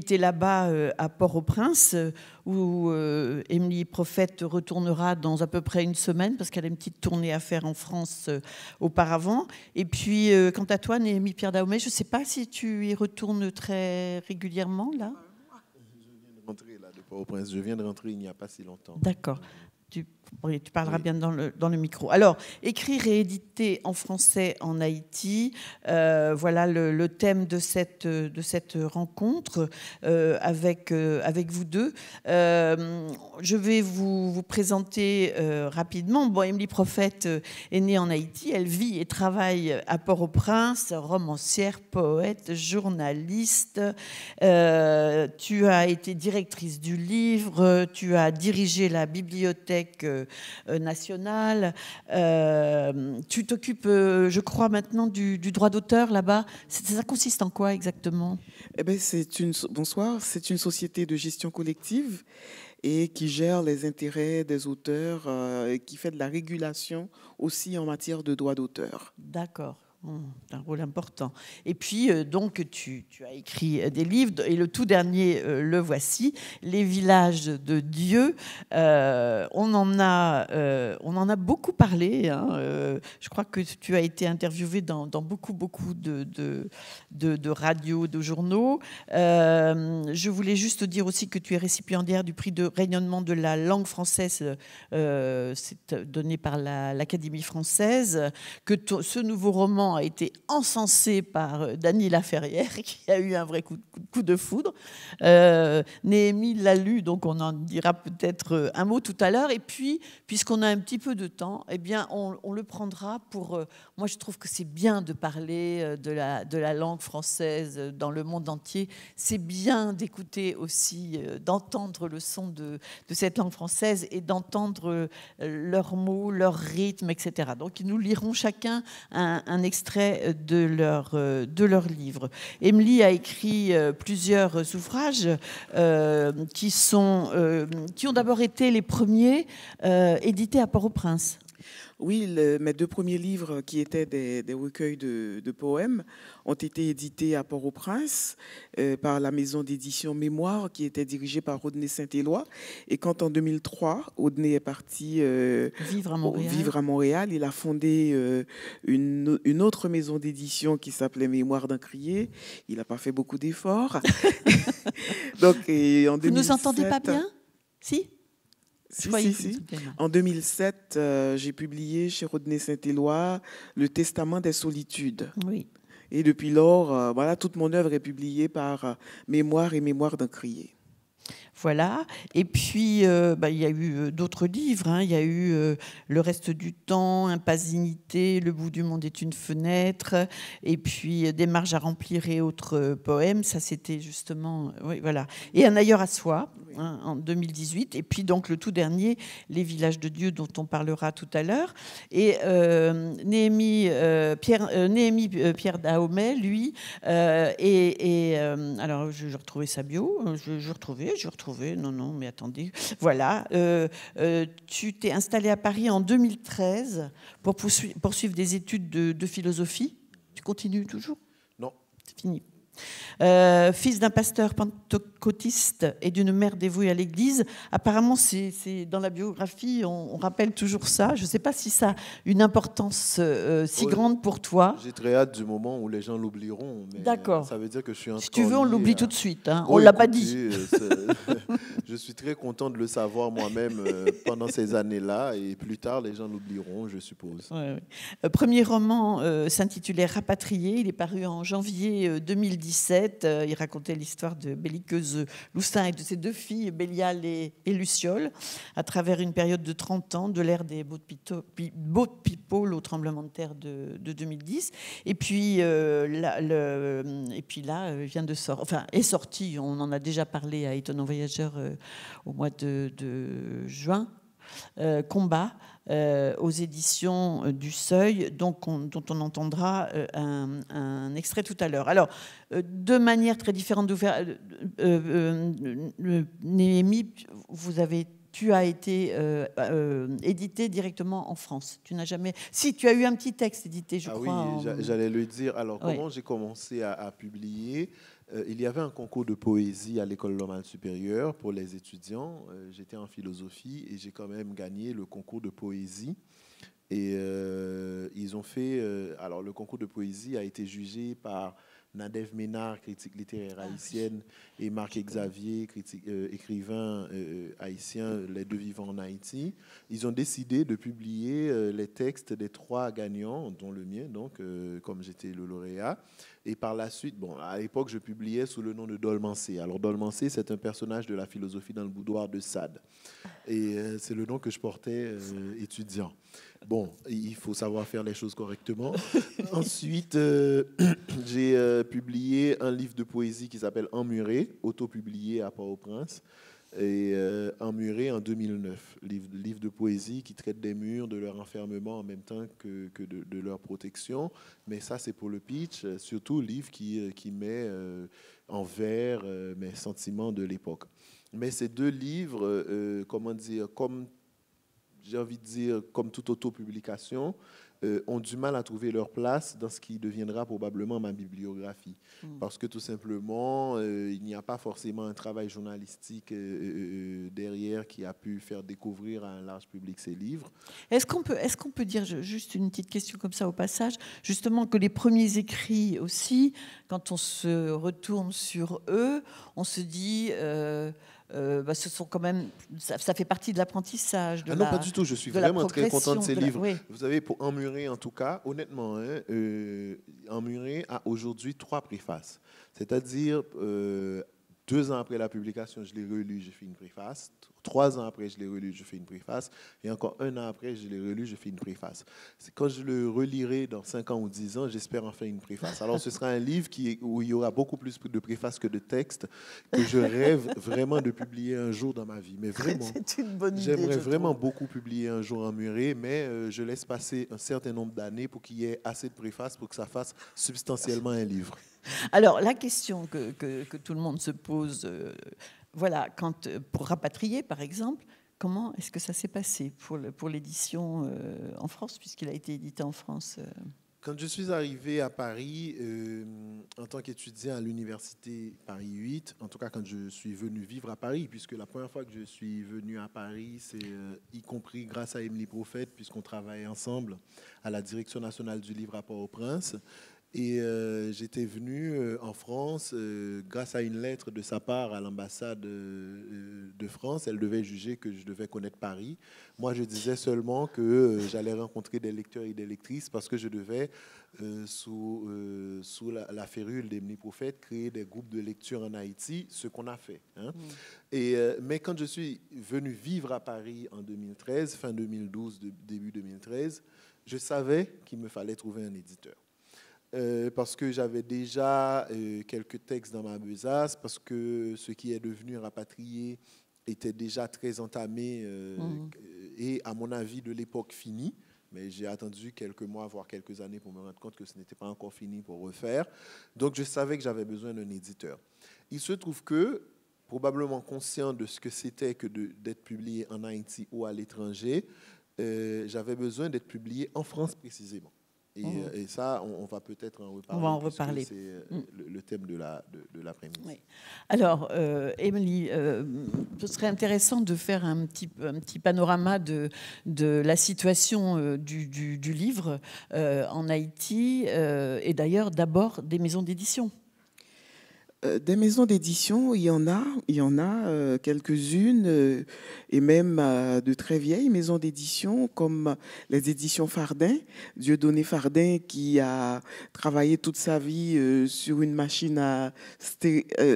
été là-bas à Port-au-Prince, où Émilie Prophète retournera dans à peu près une semaine, parce qu'elle a une petite tournée à faire en France auparavant. Et puis, quant à toi, Néhémie Pierre Dahomey, je ne sais pas si tu y retournes très régulièrement, là. Je viens de rentrer là, de Port-au-Prince. Je viens de rentrer il n'y a pas si longtemps. D'accord. Oui, tu parleras Oui. bien dans le micro. Alors, écrire et éditer en français en Haïti, voilà le thème de cette rencontre avec vous deux. Je vais vous présenter rapidement. Bon, Émilie Prophète est née en Haïti. Elle vit et travaille à Port-au-Prince, romancière, poète, journaliste. Tu as été directrice du livre, tu as dirigé la bibliothèque nationale. Tu t'occupes, je crois, maintenant du droit d'auteur là-bas. Ça consiste en quoi exactement ? Eh ben, bonsoir, c'est une société de gestion collective et qui gère les intérêts des auteurs et qui fait de la régulation aussi en matière de droit d'auteur. D'accord. C'est un rôle important. Et puis, donc, tu as écrit des livres, et le tout dernier, le voici, Les villages de Dieu. On en a beaucoup parlé. Hein. Je crois que tu as été interviewé dans beaucoup de radios, de journaux. Je voulais juste dire aussi que tu es récipiendaire du prix de rayonnement de la langue française, c'est donné par l'Académie française, que ce nouveau roman a été encensé par Dany Laferrière, qui a eu un vrai coup de foudre. Néhémie l'a lu, donc on en dira peut-être un mot tout à l'heure. Et puis, puisqu'on a un petit peu de temps, eh bien, on le prendra pour... moi, je trouve que c'est bien de parler de la langue française dans le monde entier. C'est bien d'écouter aussi, d'entendre le son de cette langue française et d'entendre leurs mots, leurs rythmes, etc. Donc, nous lirons chacun un extrait de leur livre. Émilie a écrit plusieurs ouvrages qui ont d'abord été les premiers édités à Port-au-Prince. Oui, mes deux premiers livres, qui étaient des recueils de poèmes, ont été édités à Port-au-Prince par la maison d'édition Mémoire, qui était dirigée par Rodney Saint-Éloi. Et quand en 2003, Rodney est parti vivre à Montréal, il a fondé une autre maison d'édition qui s'appelait Mémoire d'un crier. Il n'a pas fait beaucoup d'efforts. Donc, en 2007, vous nous entendez pas bien ? Si ? Si. En 2007, j'ai publié chez Rodney Saint-Éloi Le Testament des solitudes. Oui. Et depuis lors, voilà, toute mon œuvre est publiée par Mémoire et Mémoire d'un crier. Voilà. Et puis, il y a eu d'autres livres. Hein. Il y a eu Le reste du temps, Impasinité, Le bout du monde est une fenêtre, et puis Des marges à remplir et autres poèmes. Ça, c'était justement... oui, voilà. Et Un ailleurs à soi, hein, en 2018. Et puis, donc, le tout dernier, Les villages de Dieu, dont on parlera tout à l'heure. Et Néhémie Pierre Dahomey, lui, alors, je retrouvais sa bio. Je retrouvais. Non, mais attendez. Voilà. Tu t'es installé à Paris en 2013 pour poursuivre des études de philosophie. Tu continues toujours ? Non. C'est fini. Fils d'un pasteur pentecôtiste et d'une mère dévouée à l'Église. Apparemment, c'est dans la biographie, on rappelle toujours ça. Je ne sais pas si ça a une importance si grande pour toi. J'ai très hâte du moment où les gens l'oublieront. D'accord. Ça veut dire que je suis Si tu veux, on l'oublie tout de suite. Hein. On ne l'a pas dit. Je suis très content de le savoir moi-même pendant ces années-là. Et plus tard, les gens l'oublieront, je suppose. Ouais. Premier roman s'intitulait Rapatrié. Il est paru en janvier 2017. Il racontait l'histoire de Belliqueuse Loussin et de ses deux filles, Bélial et Luciole, à travers une période de 30 ans, de l'ère des boat people au tremblement de terre de 2010. Et puis là, vient de sortir, enfin, est sorti, on en a déjà parlé à Étonnant Voyageur au mois de juin, Combat, aux éditions du Seuil, dont on entendra un extrait tout à l'heure. Alors, de manière très différente Néhémie, tu as été édité directement en France. Tu n'as jamais... Si, tu as eu un petit texte édité, je crois. Oui, j'allais le dire. Alors, comment j'ai commencé à publier ? il y avait un concours de poésie à l'École normale supérieure pour les étudiants. J'étais en philosophie et j'ai quand même gagné le concours de poésie. Et ils ont fait... alors, le concours de poésie a été jugé par Nadève Ménard, critique littéraire haïtienne, et Marc Xavier, écrivain haïtien, les deux vivant en Haïti. Ils ont décidé de publier les textes des 3 gagnants, dont le mien, donc, comme j'étais le lauréat. Et par la suite, bon, à l'époque, je publiais sous le nom de Dolmancé. Alors, Dolmancé, c'est un personnage de la philosophie dans le boudoir de Sade. Et c'est le nom que je portais étudiant. Bon, il faut savoir faire les choses correctement. Ensuite, j'ai publié un livre de poésie qui s'appelle Emmuré, auto-publié à Port-au-Prince, et Emmuré en 2009. Livre de poésie qui traite des murs, de leur enfermement en même temps que de leur protection. Mais ça, c'est pour le pitch. Surtout, livre qui met en vers mes sentiments de l'époque. Mais ces 2 livres, comment dire, comme j'ai envie de dire, comme toute autopublication, ont du mal à trouver leur place dans ce qui deviendra probablement ma bibliographie. Parce que tout simplement, il n'y a pas forcément un travail journalistique derrière qui a pu faire découvrir à un large public ces livres. Est-ce qu'on peut dire, juste une petite question comme ça au passage, justement que les premiers écrits aussi, quand on se retourne sur eux, on se dit... ce sont quand même, ça fait partie de l'apprentissage. Non, pas du tout. Je suis vraiment très content de ces livres. Oui. Vous savez, pour Emmuré, en tout cas, honnêtement, Emmuré a aujourd'hui 3 préfaces. C'est-à-dire, 2 ans après la publication, je l'ai relu, j'ai fait une préface. 3 ans après, je l'ai relu, je fais une préface. Et encore 1 an après, je l'ai relu, je fais une préface. Quand je le relirai dans 5 ans ou 10 ans, j'espère en faire une préface. Alors, ce sera un livre où il y aura beaucoup plus de préfaces que de textes, que je rêve vraiment de publier un jour dans ma vie. Mais vraiment, c'est une bonne idée. J'aimerais vraiment beaucoup publier un jour Emmuré, mais je laisse passer un certain nombre d'années pour qu'il y ait assez de préfaces pour que ça fasse substantiellement un livre. Alors, la question que tout le monde se pose, voilà, pour Rapatrier, par exemple, comment est-ce que ça s'est passé pour l'édition en France, puisqu'il a été édité en France Quand je suis arrivé à Paris, en tant qu'étudiant à l'université Paris 8, en tout cas quand je suis venu vivre à Paris, puisque la première fois que je suis venu à Paris, c'est y compris grâce à Émilie Prophète, puisqu'on travaille ensemble à la Direction nationale du livre à Port-au-Prince. Et j'étais venu en France grâce à une lettre de sa part à l'ambassade de France. Elle devait juger que je devais connaître Paris. Moi, je disais seulement que j'allais rencontrer des lecteurs et des lectrices parce que je devais, sous la férule d'Émilie Prophète, créer des groupes de lecture en Haïti, ce qu'on a fait. Hein. Mais quand je suis venu vivre à Paris en 2013, fin 2012, début 2013, je savais qu'il me fallait trouver un éditeur. Parce que j'avais déjà quelques textes dans ma besace, parce que ce qui est devenu Rapatrier était déjà très entamé et, à mon avis, de l'époque finie. Mais j'ai attendu quelques mois, voire quelques années pour me rendre compte que ce n'était pas encore fini pour refaire. Donc, je savais que j'avais besoin d'un éditeur. Il se trouve que, probablement conscient de ce que c'était que d'être publié en Haïti ou à l'étranger, j'avais besoin d'être publié en France précisément. Et ça, on va peut-être en reparler. On va en reparler. C'est le thème de l'après-midi. Oui. Alors, Émilie, ce serait intéressant de faire un petit panorama de la situation du livre en Haïti et d'ailleurs d'abord des maisons d'édition. Des maisons d'édition, il y en a quelques-unes, et même de très vieilles maisons d'édition, comme les éditions Fardin, Dieudonné Fardin, qui a travaillé toute sa vie sur une machine à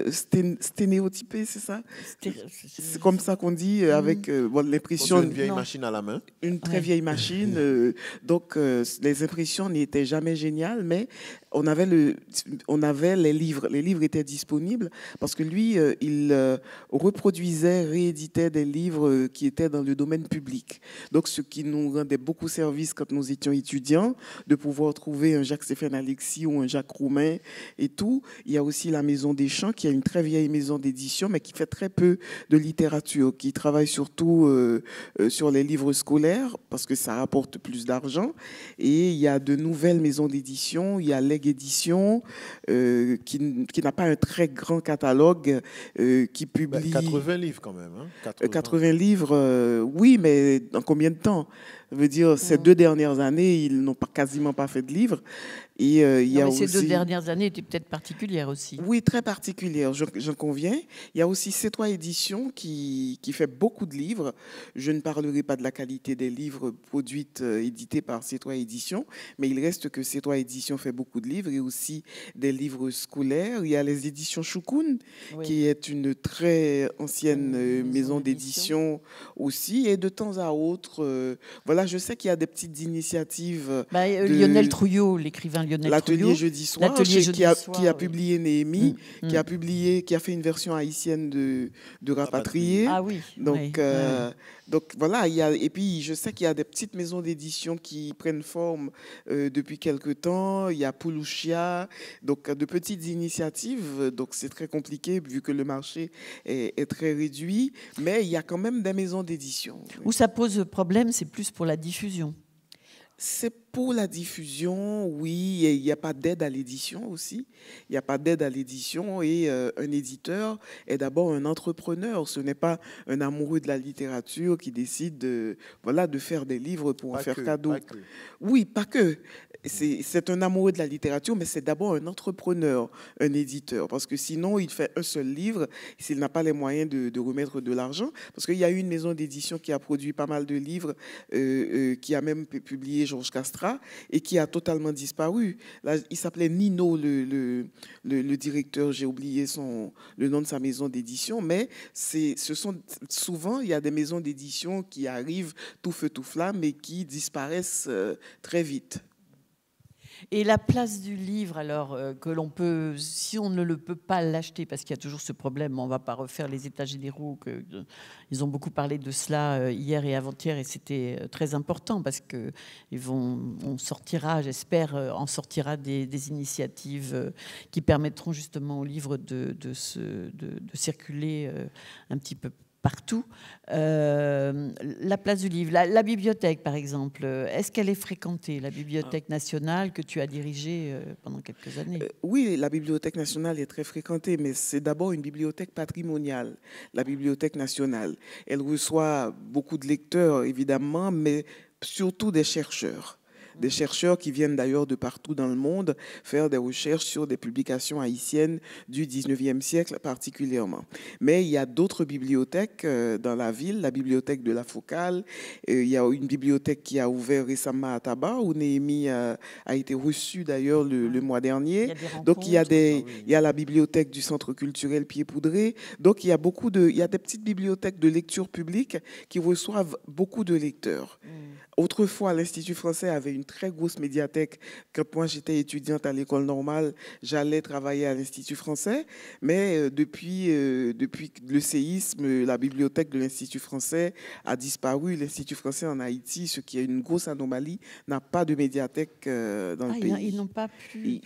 sténéotyper, c'est ça? C'est comme ça qu'on dit, avec l'impression... Une vieille machine à la main. Une très vieille machine. Donc, les impressions n'étaient jamais géniales, mais on avait les livres. Les livres étaient disponibles parce que lui, il reproduisait, rééditait des livres qui étaient dans le domaine public. Donc, ce qui nous rendait beaucoup service quand nous étions étudiants, de pouvoir trouver un Jacques-Stéphane Alexis ou un Jacques Roumain et tout. Il y a aussi la Maison des Champs, qui est une très vieille maison d'édition, mais qui fait très peu de littérature, qui travaille surtout sur les livres scolaires parce que ça rapporte plus d'argent. Et il y a de nouvelles maisons d'édition. Il y a Boteg Édition, qui n'a pas un très grand catalogue, qui publie... 80 livres quand même. Hein, 80 livres, oui, mais en combien de temps? Je veux dire, ces 2 dernières années, ils n'ont quasiment pas fait de livres. Et il y a ces aussi... 2 dernières années étaient peut-être particulières aussi. Oui, très particulières, j'en conviens. Il y a aussi C3 Éditions qui fait beaucoup de livres. Je ne parlerai pas de la qualité des livres produits, édités par C3 Éditions, mais il reste que C3 Éditions fait beaucoup de livres et aussi des livres scolaires. Il y a les éditions Choukoun, qui est une très ancienne maison d'édition aussi. Et de temps à autre, voilà, je sais qu'il y a des petites initiatives. Lionel Trouillot, l'écrivain Lionel Trouillot. L'atelier jeudi soir, qui a publié Néhémie, qui a fait une version haïtienne de Rapatrié. Ah oui. Donc voilà, et puis je sais qu'il y a des petites maisons d'édition qui prennent forme depuis quelque temps. Il y a Poulouchia, donc de petites initiatives. Donc c'est très compliqué vu que le marché est très réduit, mais il y a quand même des maisons d'édition. Où ça pose problème, c'est plus pour la diffusion. C'est pour la diffusion, oui. Et il n'y a pas d'aide à l'édition aussi. Il n'y a pas d'aide à l'édition et un éditeur est d'abord un entrepreneur. Ce n'est pas un amoureux de la littérature qui décide de faire des livres pour en faire cadeau. Oui, pas que. C'est un amoureux de la littérature, mais c'est d'abord un entrepreneur, un éditeur. Parce que sinon, il fait un seul livre s'il n'a pas les moyens de remettre de l'argent. Parce qu'il y a eu une maison d'édition qui a produit pas mal de livres, qui a même publié Georges Castra et qui a totalement disparu. Là, il s'appelait Nino, le directeur, j'ai oublié le nom de sa maison d'édition, mais souvent, il y a des maisons d'édition qui arrivent tout feu, tout flamme et qui disparaissent très vite. Et la place du livre, alors, que l'on peut, si on ne le peut pas l'acheter, parce qu'il y a toujours ce problème, on ne va pas refaire les états généraux, ils ont beaucoup parlé de cela hier et avant-hier, et c'était très important, parce qu'on sortira, j'espère, en sortira des initiatives qui permettront justement au livre de circuler un petit peu partout. La place du livre, la bibliothèque par exemple, est-ce qu'elle est fréquentée, la Bibliothèque nationale que tu as dirigée pendant quelques années? Oui, la Bibliothèque nationale est très fréquentée, mais c'est d'abord une bibliothèque patrimoniale, la Bibliothèque nationale. Elle reçoit beaucoup de lecteurs évidemment, mais surtout des chercheurs. Des chercheurs qui viennent d'ailleurs de partout dans le monde faire des recherches sur des publications haïtiennes du 19e siècle particulièrement. Mais il y a d'autres bibliothèques dans la ville, la bibliothèque de la Focale. Il y a une bibliothèque qui a ouvert récemment à Tabar, où Néhémie a été reçue d'ailleurs le mois dernier. Donc il y a la bibliothèque du Centre culturel Pied-Poudré. Donc il y a des petites bibliothèques de lecture publique qui reçoivent beaucoup de lecteurs. Autrefois, l'Institut français avait une très grosse médiathèque. Quand moi j'étais étudiante à l'école normale, j'allais travailler à l'Institut français. Mais depuis le séisme, la bibliothèque de l'Institut français a disparu. L'Institut français en Haïti, ce qui est une grosse anomalie, n'a pas de médiathèque dans le pays. Ils n'ont pas pu.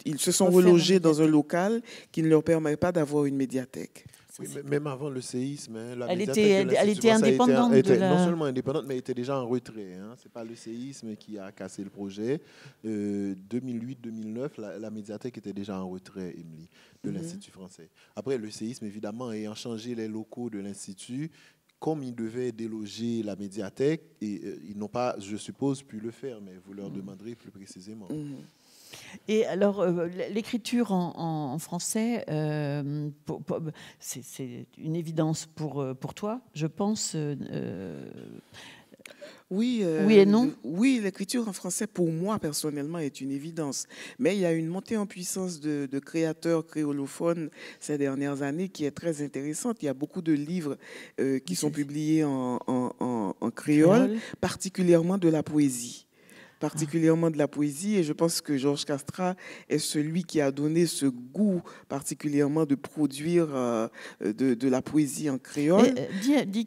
Ils se sont relogés dans un local qui ne leur permet pas d'avoir une médiathèque. Oui, même avant le séisme, elle était indépendante. Non seulement indépendante, mais elle était déjà en retrait. Ce n'est pas le séisme qui a cassé le projet. 2008-2009, la médiathèque était déjà en retrait, Émilie, de l'Institut français. Après, le séisme, évidemment, ayant changé les locaux de l'Institut, comme ils devaient déloger la médiathèque, et ils n'ont pas, je suppose, pu le faire, mais vous leur demanderez plus précisément. Et alors, l'écriture en français, c'est une évidence pour toi, je pense. Oui et non. Oui, l'écriture en français, pour moi, personnellement, est une évidence. Mais il y a une montée en puissance de créateurs créolophones ces dernières années qui est très intéressante. Il y a beaucoup de livres qui sont publiés en créole, particulièrement de la poésie. Et je pense que Georges Castra est celui qui a donné ce goût particulièrement de produire de la poésie en créole. Dis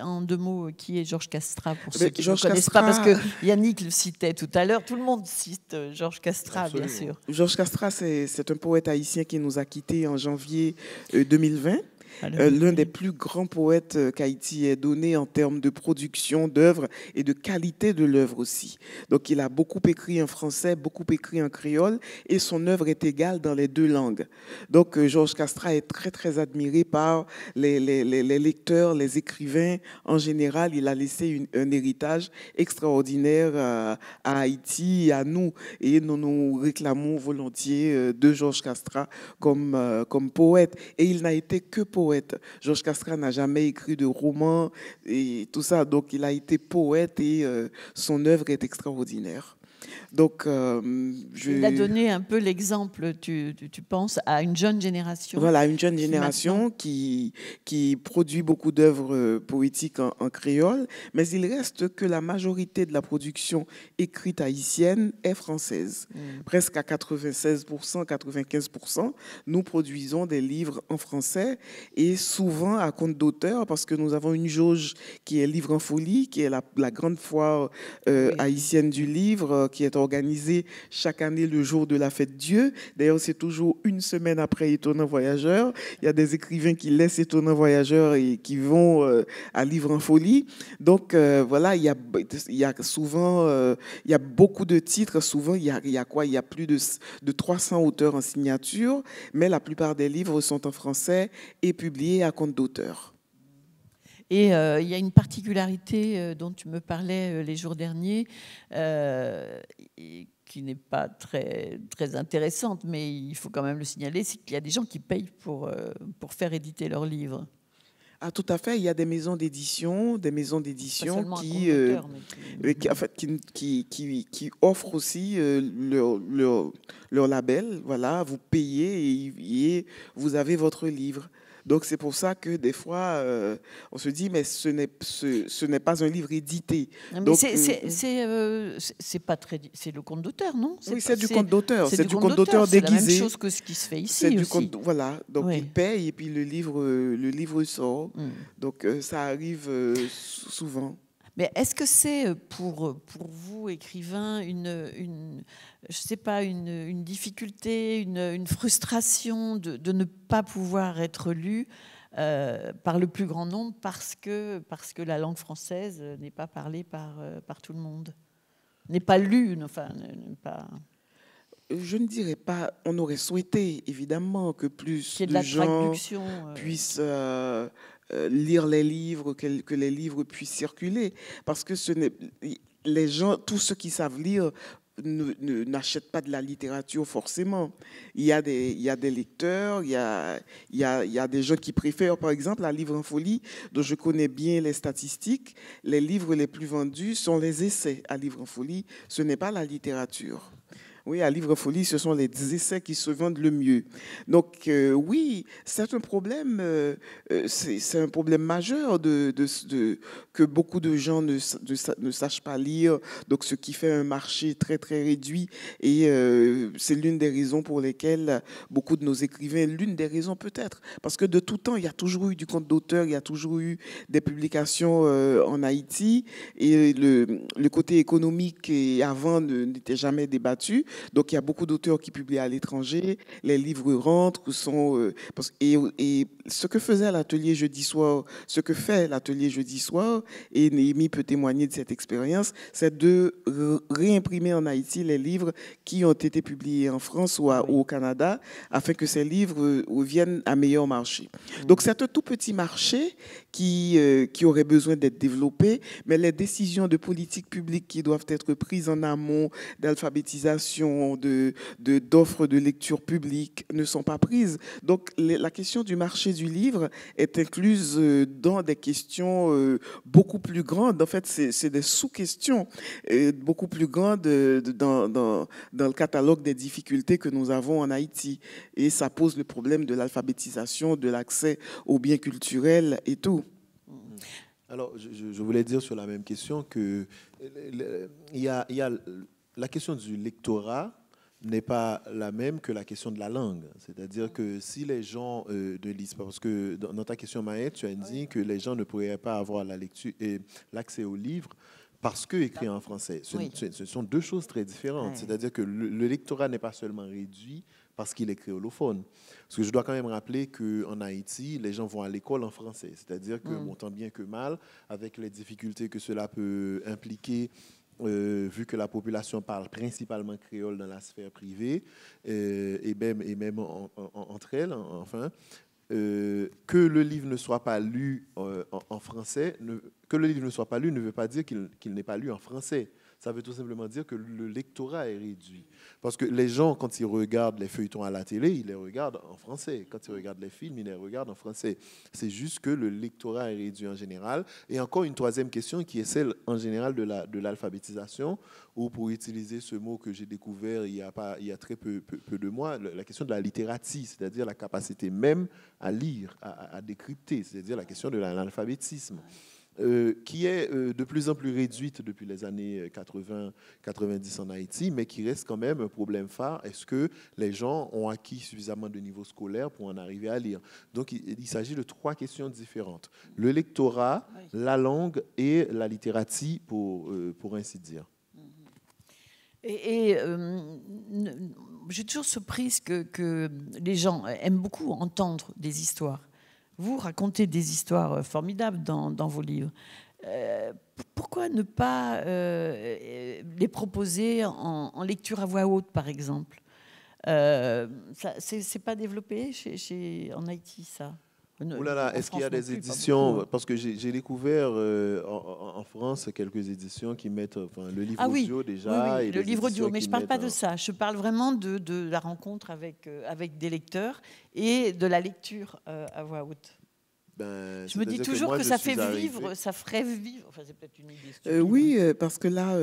en 2 mots qui est Georges Castra pour ceux qui ne connaissent pas, parce que Yannick le citait tout à l'heure, tout le monde cite Georges Castra. Absolument. Bien sûr. Georges Castra, c'est un poète haïtien qui nous a quittés en janvier 2020. l'un des plus grands poètes qu'Haïti ait donné en termes de production d'œuvres et de qualité de l'œuvre aussi. Donc, il a beaucoup écrit en français, beaucoup écrit en créole, et son œuvre est égale dans les deux langues. Donc, Georges Castrat est très, très admiré par les lecteurs, les écrivains. En général, il a laissé un héritage extraordinaire à Haïti et à nous. Et nous nous réclamons volontiers de Georges Castrat comme poète. Et il n'a été que poète. Georges Castrat n'a jamais écrit de roman et tout ça. Donc, il a été poète et son œuvre est extraordinaire. Donc, il a donné un peu l'exemple, tu penses, à une jeune génération. Voilà, une jeune génération qui produit beaucoup d'œuvres poétiques en créole, mais il reste que la majorité de la production écrite haïtienne est française. Presque à 96%, 95%, nous produisons des livres en français et souvent à compte d'auteur parce que nous avons une jauge qui est Livre en Folie, qui est la grande foire haïtienne du livre, qui est organisée chaque année le jour de la fête Dieu. D'ailleurs, c'est toujours une semaine après Étonnant Voyageur. Il y a des écrivains qui laissent Étonnant Voyageur et qui vont à Livre en Folie. Donc, voilà, il y a souvent, il y a beaucoup de titres. Souvent, il y a quoi? Il y a plus de 300 auteurs en signature, mais la plupart des livres sont en français et publiés à compte d'auteur. Et il y a une particularité dont tu me parlais les jours derniers, qui n'est pas très, très intéressante, mais il faut quand même le signaler, c'est qu'il y a des gens qui payent pour faire éditer leurs livres. Ah, tout à fait. Il y a des maisons d'édition qui offrent aussi leur label. Voilà, vous payez et vous avez votre livre. Donc, c'est pour ça que des fois, on se dit, mais ce n'est pas un livre édité. Donc, c'est le compte d'auteur, non? Oui, c'est du compte d'auteur. C'est du compte d'auteur déguisé. C'est la même chose que ce qui se fait ici aussi. Voilà, donc il paye et puis le livre sort. Donc, ça arrive souvent. Mais est-ce que c'est pour vous, écrivains, je sais pas, une difficulté, une frustration de ne pas pouvoir être lu par le plus grand nombre parce que la langue française n'est pas parlée par tout le monde, n'est pas lue, enfin, n'est pas... Je ne dirais pas, on aurait souhaité évidemment que plus de gens puissent lire les livres, que les livres puissent circuler, parce que les gens, tous ceux qui savent lire, n'achètent pas de la littérature forcément. Il y a des lecteurs, il y a des gens qui préfèrent, par exemple, à Livre en Folie, dont je connais bien les statistiques. Les livres les plus vendus sont les essais à Livre en Folie, ce n'est pas la littérature. Oui, à Livre en Folie, ce sont les essais qui se vendent le mieux. Donc, oui, c'est un problème, c'est un problème majeur que beaucoup de gens ne sachent pas lire, donc ce qui fait un marché très, très réduit. Et c'est l'une des raisons pour lesquelles beaucoup de nos écrivains, l'une des raisons peut-être, parce que de tout temps, il y a toujours eu du compte d'auteur, il y a toujours eu des publications en Haïti, et le côté économique avant n'était jamais débattu. Donc, il y a beaucoup d'auteurs qui publient à l'étranger, les livres rentrent, et ce que faisait l'atelier jeudi soir, ce que fait l'atelier jeudi soir, et Néhémie peut témoigner de cette expérience, c'est de réimprimer en Haïti les livres qui ont été publiés en France ou au Canada, afin que ces livres viennent à meilleur marché. Donc, c'est un tout petit marché qui aurait besoin d'être développé, mais les décisions de politique publique qui doivent être prises en amont, d'alphabétisation, d'offres de lecture publique ne sont pas prises. Donc, la question du marché du livre est incluse dans des questions beaucoup plus grandes. En fait, c'est des sous-questions beaucoup plus grandes dans le catalogue des difficultés que nous avons en Haïti. Et ça pose le problème de l'alphabétisation, de l'accès aux biens culturels et tout. Alors, je voulais dire sur la même question que il y a la question du lectorat n'est pas la même que la question de la langue. C'est-à-dire que si les gens ne lisent pas, parce que dans ta question, Maët, tu as dit que les gens ne pourraient pas avoir la lecture et l'accès aux livres parce que écrit en français. Ce sont deux choses très différentes. C'est-à-dire que le lectorat n'est pas seulement réduit parce qu'il est créolophone. Parce que je dois quand même rappeler qu'en Haïti, les gens vont à l'école en français. C'est-à-dire que, bon, tant bien que mal, avec les difficultés que cela peut impliquer, vu que la population parle principalement créole dans la sphère privée, et même entre elles, enfin, que le livre ne soit pas lu en français, que le livre ne soit pas lu ne veut pas dire qu'il n'est pas lu en français. Ça veut tout simplement dire que le lectorat est réduit. Parce que les gens, quand ils regardent les feuilletons à la télé, ils les regardent en français. Quand ils regardent les films, ils les regardent en français. C'est juste que le lectorat est réduit en général. Et encore une troisième question qui est celle en général de l'alphabétisation, ou pour utiliser ce mot que j'ai découvert il y a très peu de mois, la question de la littératie, c'est-à-dire la capacité même à lire, à décrypter, c'est-à-dire la question de l'alphabétisme. Qui est de plus en plus réduite depuis les années 80-90 en Haïti, mais qui reste quand même un problème phare. Est-ce que les gens ont acquis suffisamment de niveau scolaire pour en arriver à lire? Donc, il s'agit de 3 questions différentes. Le lectorat, la langue et la littératie, pour ainsi dire. Et je suis toujours surprise que les gens aiment beaucoup entendre des histoires. Vous racontez des histoires formidables dans vos livres. Pourquoi ne pas les proposer en lecture à voix haute, par exemple? C'est pas développé en Haïti, ça? Ouh là là, est-ce qu'il y a des éditions? Parce que j'ai découvert en France quelques éditions qui mettent le livre audio déjà. Oui, et le livre audio, mais je ne parle pas de mettent, ça. Je parle vraiment de la rencontre avec des lecteurs et de la lecture à voix haute. Je me dis toujours que ça fait vivre, ça ferait vivre. Enfin, c'est peut-être une idée. Oui, parce que là,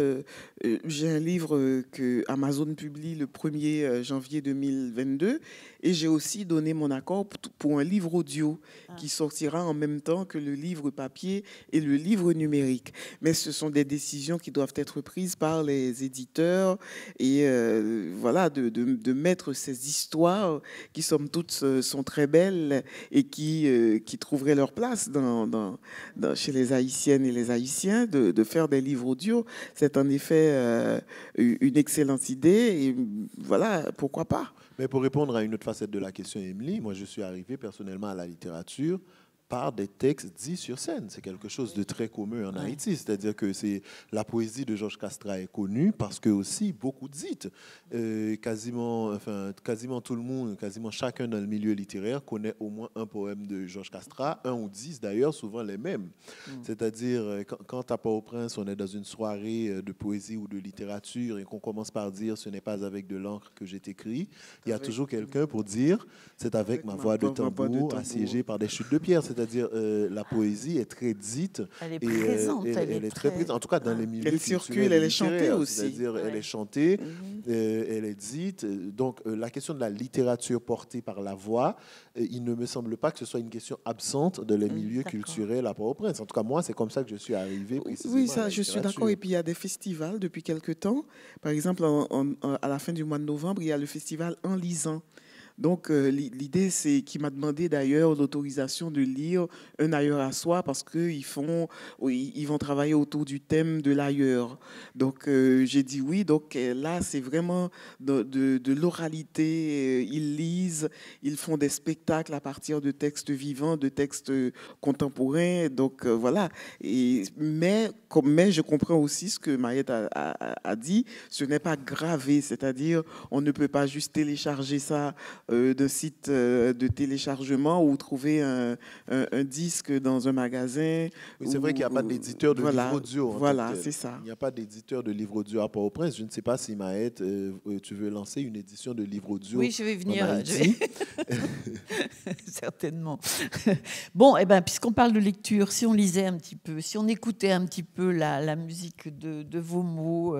j'ai un livre que Amazon publie le 1er janvier 2022 et j'ai aussi donné mon accord pour un livre audio qui sortira en même temps que le livre papier et le livre numérique. Mais ce sont des décisions qui doivent être prises par les éditeurs et voilà, de mettre ces histoires qui, somme toute, sont très belles et qui trouveraient leur place chez les Haïtiennes et les Haïtiens, de faire des livres audio. C'est en effet une excellente idée et voilà, pourquoi pas. Mais pour répondre à une autre facette de la question, Émilie, moi je suis arrivé personnellement à la littérature par des textes dits sur scène. C'est quelque chose de très commun en Haïti. C'est-à-dire que la poésie de Georges Castrat est connue parce que aussi beaucoup dites. Quasiment tout le monde, quasiment chacun dans le milieu littéraire connaît au moins un poème de Georges Castrat, 1 ou 10 d'ailleurs, souvent les mêmes. C'est-à-dire quand à Port-au-Prince, on est dans une soirée de poésie ou de littérature et qu'on commence par dire « ce n'est pas avec de l'encre que j'ai écrit », il y a toujours quelqu'un pour dire « c'est avec ma voix de tambour assiégée par des chutes de pierre ». C'est-à-dire la poésie est très dite. Elle est présente. Elle est très présente. En tout cas, dans les milieux elle circule, elle est chantée aussi. C'est-à-dire elle est chantée, elle est dite. Donc, la question de la littérature portée par la voix, il ne me semble pas que ce soit une question absente de les milieux culturels à Port-au-Prince. En tout cas, moi, c'est comme ça que je suis arrivé précisément. Oui, ça, je suis d'accord. Et puis, il y a des festivals depuis quelque temps. Par exemple, à la fin du mois de novembre, il y a le festival En lisant. Donc, l'idée, c'est qu'il m'a demandé d'ailleurs l'autorisation de lire Un ailleurs à soi parce qu'ils vont travailler autour du thème de l'ailleurs. Donc, j'ai dit oui. Donc, là, c'est vraiment de l'oralité. Ils lisent, ils font des spectacles à partir de textes vivants, de textes contemporains. Donc, voilà. Mais je comprends aussi ce que Mariette a dit. Ce n'est pas gravé, c'est-à-dire on ne peut pas juste télécharger ça d'un site de téléchargement ou trouver un disque dans un magasin. Oui, c'est vrai qu'il n'y a pas d'éditeur de livre audio. Voilà, c'est ça. Il n'y a pas d'éditeur de livre audio à Port-au-Prince. Je ne sais pas si Maët, tu veux lancer une édition de livre audio. Oui, je vais venir. Certainement. Bon, puisqu'on parle de lecture, si on lisait un petit peu, si on écoutait un petit peu la musique de vos mots,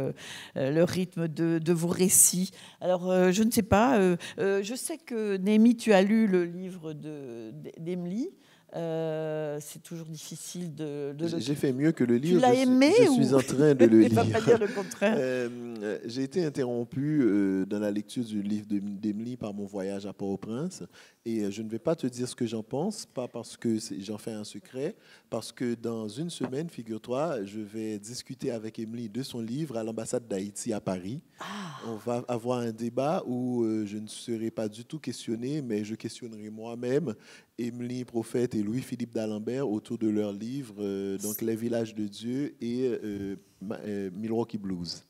le rythme de vos récits. Alors, je ne sais pas. Je sais que, Némi, tu as lu le livre d'Émilie. C'est toujours difficile de le... J'ai fait mieux que le lire. Tu l'as aimé je suis en train de le lire. lire. Ne va pas dire le contraire. J'ai été interrompu dans la lecture du livre d'Emily par mon voyage à Port-au-Prince. Et je ne vais pas te dire ce que j'en pense, pas parce que j'en fais un secret, parce que dans une semaine, figure-toi, je vais discuter avec Emily de son livre à l'ambassade d'Haïti à Paris. On va avoir un débat où je ne serai pas du tout questionné, mais je questionnerai moi-même Emily Prophète et Louis-Philippe d'Alembert autour de leur livre, donc Les Villages de Dieu et Milwaukee Blues.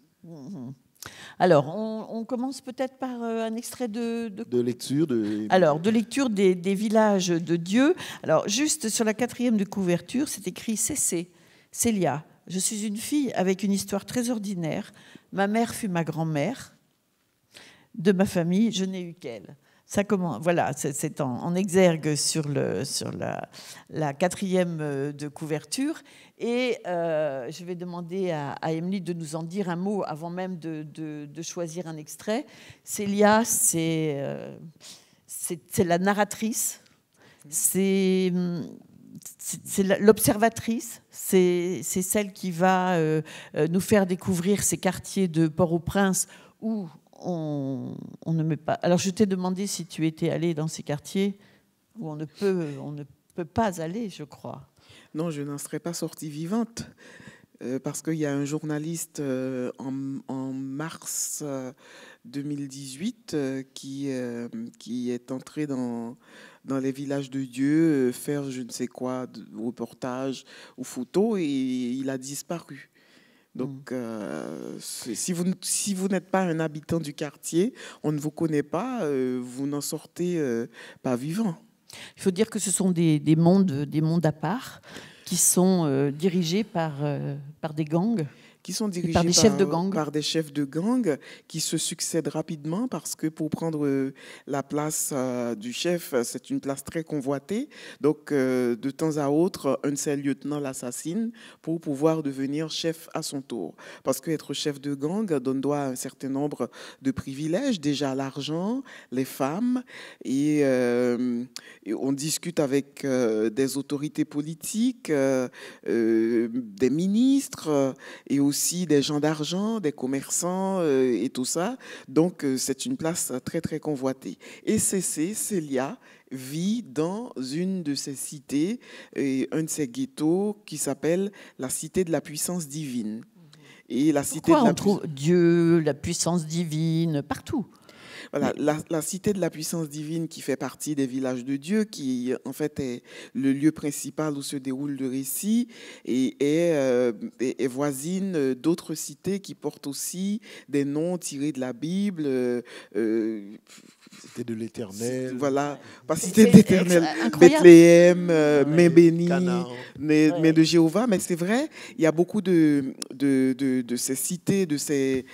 Alors, on commence peut-être par un extrait de lecture. Alors, de lecture des villages de Dieu. Alors, juste sur la 4e de couverture, c'est écrit Cécé, Célia. Je suis une fille avec une histoire très ordinaire. Ma mère fut ma grand-mère. De ma famille, je n'ai eu qu'elle. Ça commence, voilà, c'est en exergue sur la 4e de couverture. Et je vais demander à Emily de nous en dire un mot avant même de choisir un extrait. Célia, c'est la narratrice, c'est l'observatrice, c'est celle qui va nous faire découvrir ces quartiers de Port-au-Prince où on ne met pas. Alors, je t'ai demandé si tu étais allé dans ces quartiers où on ne peut pas aller, je crois. Non, je n'en serais pas sortie vivante parce qu'il y a un journaliste en mars 2018 qui est entré dans les villages de Dieu faire je ne sais quoi, de reportage ou photo, et il a disparu. Donc, si vous n'êtes pas un habitant du quartier, on ne vous connaît pas, vous n'en sortez pas vivant. Il faut dire que ce sont des mondes à part qui sont dirigés par des gangs. Qui sont dirigés par des chefs de gang. Par des chefs de gang qui se succèdent rapidement parce que pour prendre la place du chef, c'est une place très convoitée. Donc, de temps à autre, un de ses lieutenants l'assassine pour pouvoir devenir chef à son tour. Parce qu'être chef de gang donne droit à un certain nombre de privilèges. Déjà l'argent, les femmes. Et on discute avec des autorités politiques, des ministres et aussi des gens d'argent, des commerçants et tout ça. Donc, c'est une place très, très convoitée. Et Célia vit dans une de ces cités, un de ces ghettos qui s'appelle la Cité de la Puissance Divine. Et la cité Pourquoi on trouve Dieu, la puissance divine, partout? Voilà, la Cité de la Puissance Divine qui fait partie des villages de Dieu, qui en fait est le lieu principal où se déroule le récit, et est voisine d'autres cités qui portent aussi des noms tirés de la Bible. Cité de l'Éternel. Voilà, pas Cité de l'Éternel, Bethléem, Main bénie, mais de Jéhovah. Mais c'est vrai, il y a beaucoup de ces cités, de ces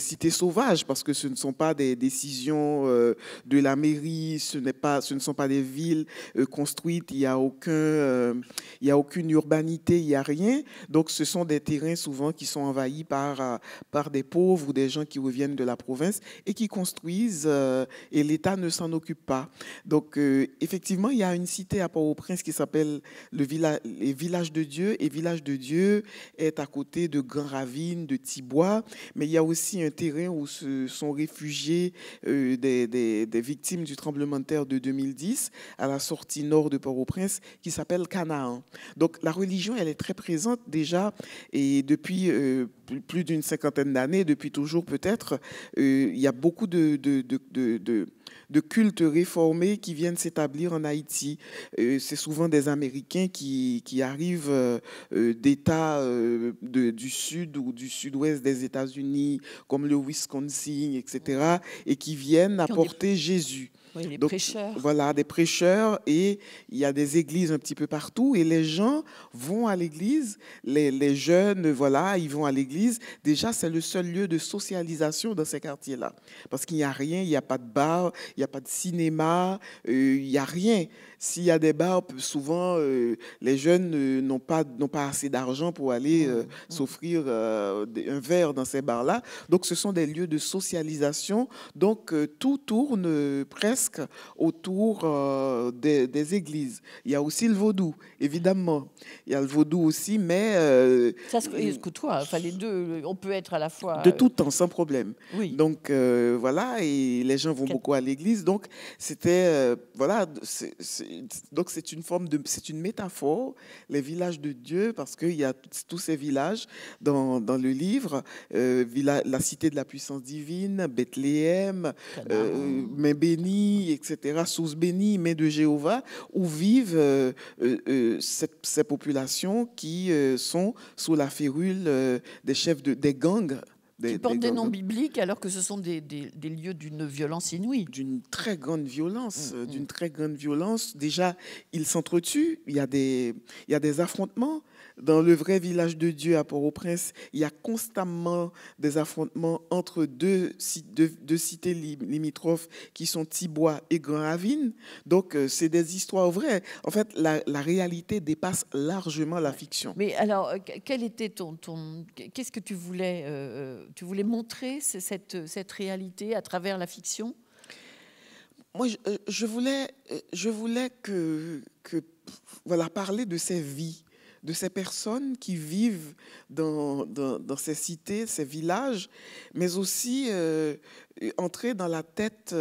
cités sauvages, parce que ce ne sont pas des décisions de la mairie, ce ne sont pas des villes construites, il n'y a aucune urbanité, il n'y a rien. Donc, ce sont des terrains souvent qui sont envahis par des pauvres ou des gens qui reviennent de la province et qui construisent et l'État ne s'en occupe pas. Donc, effectivement, il y a une cité à Port-au-Prince qui s'appelle les Villages de Dieu, et Village de Dieu est à côté de Grand Ravine, de Thibois, mais il y a aussi un terrain où se sont réfugiés des victimes du tremblement de terre de 2010 à la sortie nord de Port-au-Prince qui s'appelle Canaan. Donc, la religion, elle est très présente déjà, et depuis plus d'une cinquantaine d'années, depuis toujours peut-être, il y a beaucoup de cultes réformés qui viennent s'établir en Haïti. C'est souvent des Américains qui arrivent d'États du sud ou du sud-ouest des États-Unis, comme le Wisconsin, etc., et qui viennent apporter Jésus. Oui, les prêcheurs. Voilà, des prêcheurs, et il y a des églises un petit peu partout, et les gens vont à l'église, les jeunes, voilà, ils vont à l'église. Déjà, c'est le seul lieu de socialisation dans ces quartiers-là, parce qu'il n'y a rien, il n'y a pas de bar, il n'y a pas de cinéma, il n'y a rien. S'il y a des bars, souvent, les jeunes n'ont pas assez d'argent pour aller s'offrir un verre dans ces bars-là. Donc, ce sont des lieux de socialisation. Donc, tout tourne presque burlesque autour des églises. Il y a aussi le vaudou, évidemment. Il y a le vaudou aussi, mais... Ça se côtoie, enfin les deux, on peut être à la fois... De tout temps, sans problème. Oui. Donc, voilà, et les gens vont beaucoup à l'église. Donc, c'était... voilà, donc c'est une forme de... C'est une métaphore, les villages de Dieu, parce qu'il y a tous ces villages dans le livre. La cité de la puissance divine, Bethléem, Main bénie, etc., Source bénie, Main de Jéhovah, où vivent ces populations qui sont sous la férule des chefs des gangs. Qui portent des noms bibliques alors que ce sont des lieux d'une violence inouïe. D'une très grande violence, Déjà, ils s'entretuent, il y a des affrontements. Dans le vrai village de Dieu à Port-au-Prince, il y a constamment des affrontements entre deux cités limitrophes qui sont Thibois et Grand-Ravine. Donc, c'est des histoires vraies. En fait, la réalité dépasse largement la fiction. Mais alors, quel était qu'est-ce que tu voulais montrer cette réalité à travers la fiction? Moi, je voulais parler de ces vies, de ces personnes qui vivent dans ces cités, ces villages, mais aussi entrer dans la tête,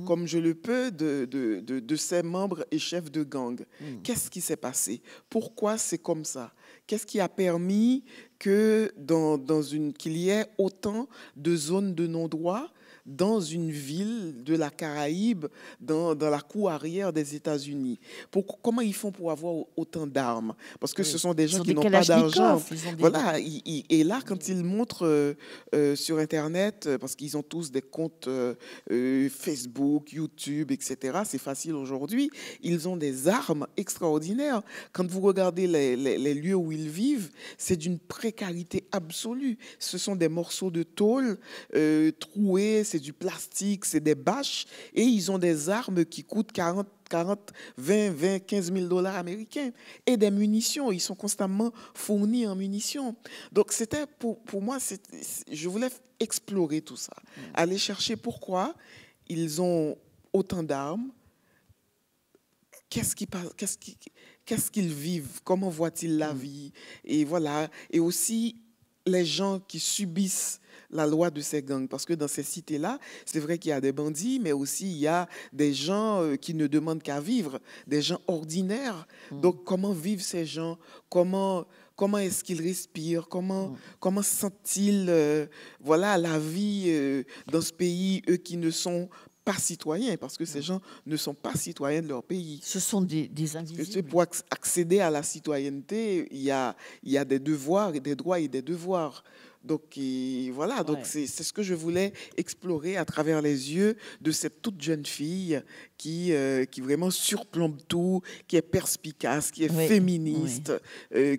comme je le peux, de ces membres et chefs de gang. Qu'est-ce qui s'est passé? Pourquoi c'est comme ça? Qu'est-ce qui a permis qu'il y ait autant de zones de non-droit dans une ville de la Caraïbe, dans la cour arrière des États-Unis? Comment ils font pour avoir autant d'armes? Parce que ce sont des gens qui n'ont pas d'argent. Voilà. Et là, quand ils montrent sur Internet, parce qu'ils ont tous des comptes Facebook, YouTube, etc., c'est facile aujourd'hui, ils ont des armes extraordinaires. Quand vous regardez les lieux où ils vivent, c'est d'une précarité absolue. Ce sont des morceaux de tôle troués, c'est du plastique, c'est des bâches, et ils ont des armes qui coûtent 40, 20, 15 000 dollars américains, et des munitions. Ils sont constamment fournis en munitions. Donc, c'était pour moi, je voulais explorer tout ça, aller chercher pourquoi ils ont autant d'armes, qu'est-ce qu'ils vivent, comment voient-ils la vie, et voilà, et aussi les gens qui subissent la loi de ces gangs, parce que dans ces cités-là, c'est vrai qu'il y a des bandits, mais aussi il y a des gens qui ne demandent qu'à vivre, des gens ordinaires. Donc, comment vivent ces gens? Comment est-ce qu'ils respirent? Comment sentent-ils la vie dans ce pays, eux qui ne sont pas citoyens, parce que ces gens ne sont pas citoyens de leur pays. Ce sont des invisibles. Pour accéder à la citoyenneté, il y a des devoirs et des droits et des devoirs. Donc, voilà, donc c'est ce que je voulais explorer à travers les yeux de cette toute jeune fille qui vraiment surplombe tout, qui est perspicace, qui est féministe,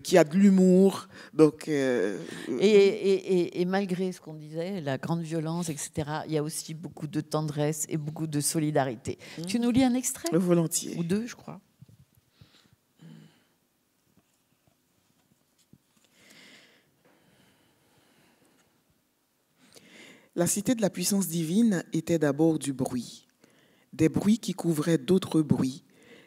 qui a de l'humour. Donc, et malgré ce qu'on disait, la grande violence, etc., il y a aussi beaucoup de tendresse et beaucoup de solidarité. Tu nous lis un extrait? Volontiers. Ou deux, je crois. La cité de la puissance divine était d'abord du bruit, des bruits qui couvraient d'autres bruits,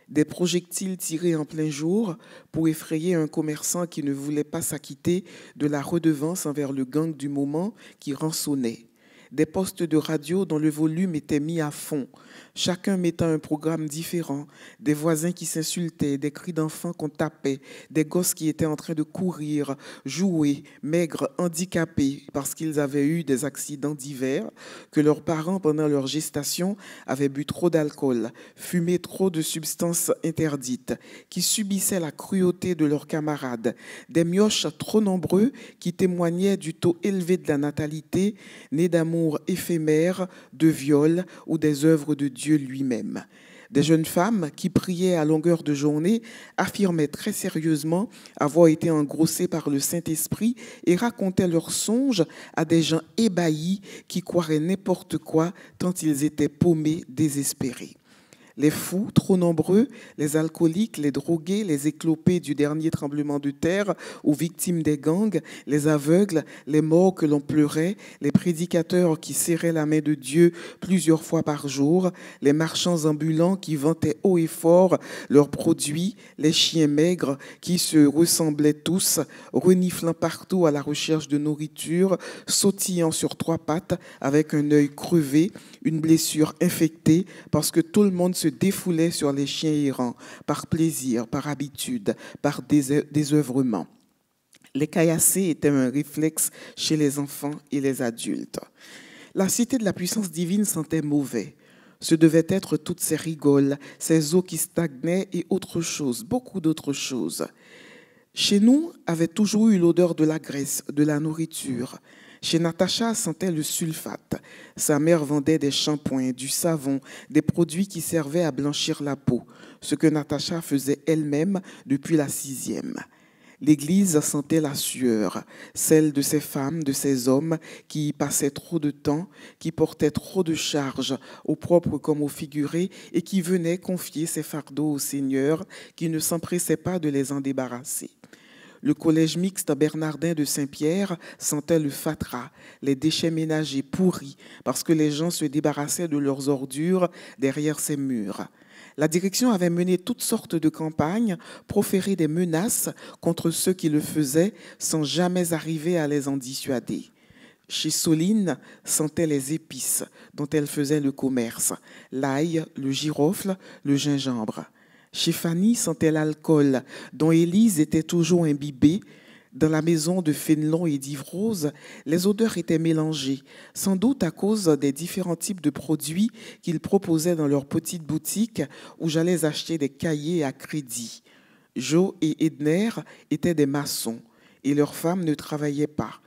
des projectiles tirés en plein jour pour effrayer un commerçant qui ne voulait pas s'acquitter de la redevance envers le gang du moment qui rançonnait, des postes de radio dont le volume était mis à fond, chacun mettant un programme différent, des voisins qui s'insultaient, des cris d'enfants qu'on tapait, des gosses qui étaient en train de courir, jouer, maigres, handicapés parce qu'ils avaient eu des accidents divers, que leurs parents, pendant leur gestation, avaient bu trop d'alcool, fumé trop de substances interdites, qui subissaient la cruauté de leurs camarades, des mioches trop nombreux qui témoignaient du taux élevé de la natalité, nés d'amour éphémère, de viol ou des œuvres de Dieu lui-même. Des jeunes femmes qui priaient à longueur de journée affirmaient très sérieusement avoir été engrossées par le Saint-Esprit et racontaient leurs songes à des gens ébahis qui croiraient n'importe quoi tant ils étaient paumés, désespérés. Les fous, trop nombreux, les alcooliques, les drogués, les éclopés du dernier tremblement de terre ou victimes des gangs, les aveugles, les morts que l'on pleurait, les prédicateurs qui serraient la main de Dieu plusieurs fois par jour, les marchands ambulants qui vantaient haut et fort leurs produits, les chiens maigres qui se ressemblaient tous, reniflant partout à la recherche de nourriture, sautillant sur trois pattes avec un œil crevé, une blessure infectée, parce que tout le monde se défoulait sur les chiens errants, par plaisir, par habitude, par désœuvrement. Les caillassés étaient un réflexe chez les enfants et les adultes. La cité de la puissance divine sentait mauvais. Ce devaient être toutes ces rigoles, ces eaux qui stagnaient et autre chose, beaucoup d'autres choses. Chez nous avait toujours eu l'odeur de la graisse, de la nourriture. Chez Natacha sentait le sulfate. Sa mère vendait des shampoings, du savon, des produits qui servaient à blanchir la peau, ce que Natacha faisait elle-même depuis la 6e. L'Église sentait la sueur, celle de ces femmes, de ces hommes qui y passaient trop de temps, qui portaient trop de charges, au propre comme au figuré, et qui venaient confier ces fardeaux au Seigneur, qui ne s'empressait pas de les en débarrasser. Le collège mixte Bernardin de Saint-Pierre sentait le fatras, les déchets ménagers pourris, parce que les gens se débarrassaient de leurs ordures derrière ces murs. La direction avait mené toutes sortes de campagnes, proféré des menaces contre ceux qui le faisaient sans jamais arriver à les en dissuader. Chez Soline sentait les épices dont elle faisait le commerce, l'ail, le girofle, le gingembre. Chez Fanny sentait l'alcool dont Élise était toujours imbibée. Dans la maison de Fénelon et d'Yves-Rose, les odeurs étaient mélangées, sans doute à cause des différents types de produits qu'ils proposaient dans leur petite boutique où j'allais acheter des cahiers à crédit. Jo et Edner étaient des maçons et leurs femmes ne travaillaient pas.